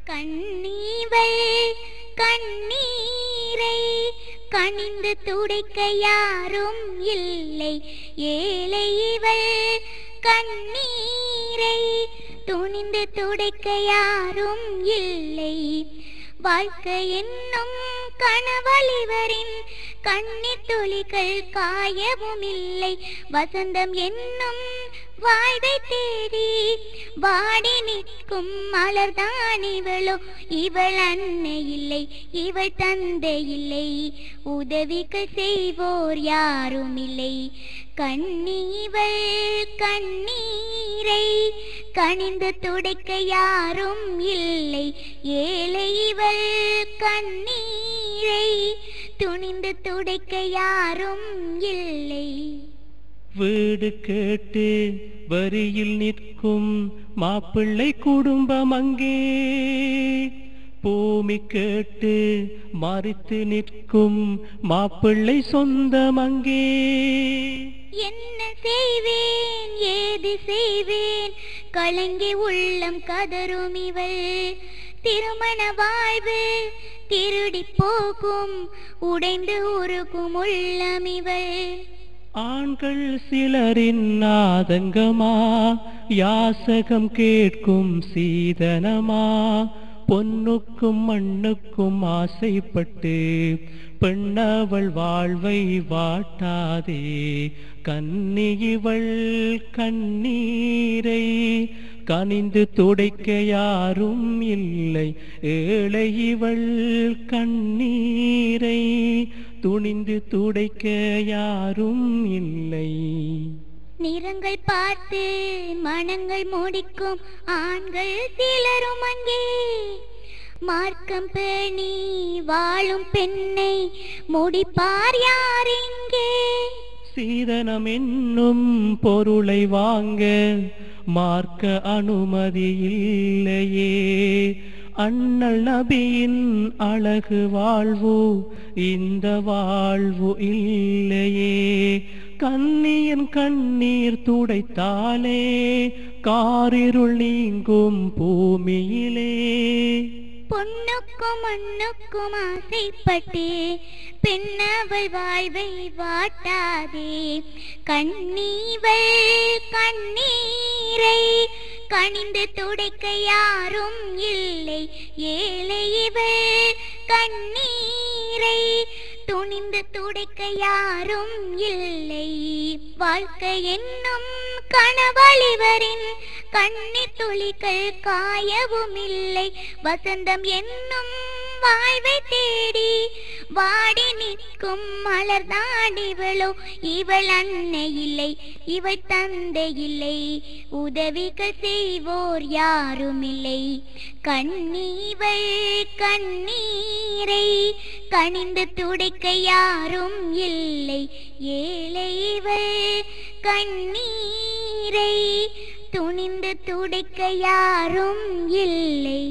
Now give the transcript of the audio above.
கண்ணீவள் கண்ணீரை கனிந்து துடைக்க யாரும் இல்லை. ஏழை இவள் கண்ணீரை துணிந்து துடைக்க யாரும் இல்லை. வாழ்க்கை என்னும் கனவழிவரின் கண்ணீர் துளிகள் காயவும் இல்லை. வசந்தம் என்னும் வாழ்வை தேடி வாடி நிற்கும் மலர்தான் இவளோ. இவள் அன்னை இல்லை, இவள் தந்தை இல்லை, உதவிக்கு செய்வோர் யாரும் இல்லை. கண்ணீவள் கண்ணீரை கனிந்து துடைக்க யாரும் இல்லை. ஏழை இவள் கண்ணீரை துணிந்து துடைக்க யாரும் இல்லை. வீடு கேட்டு வரியில் நிற்கும் மாப்பிள்ளை குடும்பம் அங்கே, பூமி கேட்டு மறித்து நிற்கும் மாப்பிள்ளை சொந்தம் அங்கே. என்ன செய்வேன் ஏது செய்வேன் கலங்கி உள்ளம் கதரும் இவள். திருமண வாழ்வு திருடி போகும் உடைந்து உருகும் உள்ளம் இவள். ஆண்கள் சிலரின் ஆதங்கமா, யாசகம் கேட்கும் சீதனமா, பொன்னுக்கும் மண்ணுக்கும் ஆசைப்பட்டு பெண்ணவள் வாழ்வை வாட்டாதே. கன்னியிவள் கண்ணீரை கனிந்து துடைக்க யாரும் இல்லை. ஏழை இவள் கண்ணீரை துணிந்து துடைக்க யாரும் இல்லை. நிறங்கள் பார்த்து மனங்கள் முடிக்கும் ஆண்கள் சிலரும் அங்கே. மார்க்கம் பேணி வாழும் பெண்ணை முடிப்பார் யார் இங்கே. சீதனம் என்னும் பொருளை வாங்க மார்க்க அனுமதி இல்லையே. அண்ணல் நபியின் அழகு வாழ்வு இந்த வாழ்வு இல்லையே. கண்ணியன் கண்ணீர் துடைத்தாலே காரிருள் நீங்கும் பூமியிலே. பொன்னுக்கும் மண்ணுக்கும் ஆசைப்பட்டு பெண்ணவள் வாழ்வை வாட்டாதே. கண்ணீவள் கண்ணீரை கனிந்து துடைக்க யாரும் இல்லை. ஏழை இவள் கண்ணீரை துணிந்து துடைக்க யாரும் இல்லை. வாழ்க்கை என்னும் கனவழிவரின் கண்ணீர் துளிகள் காயவும் இல்லை. வசந்தம் என்னும் வாழ்வை தேடி வாடி நிற்கும் மலர்தான் இவளோ. இவள் அன்னை இல்லை, இவள் தந்தை இல்லை, உதவிகள் செய்வோர் யாரும் இல்லை. கண்ணீவள் கண்ணீரை கனிந்து துடைக்க யாரும் இல்லை. ஏழை இவள் கண்ணீரை துணிந்து துடைக்க யாரும் இல்லை.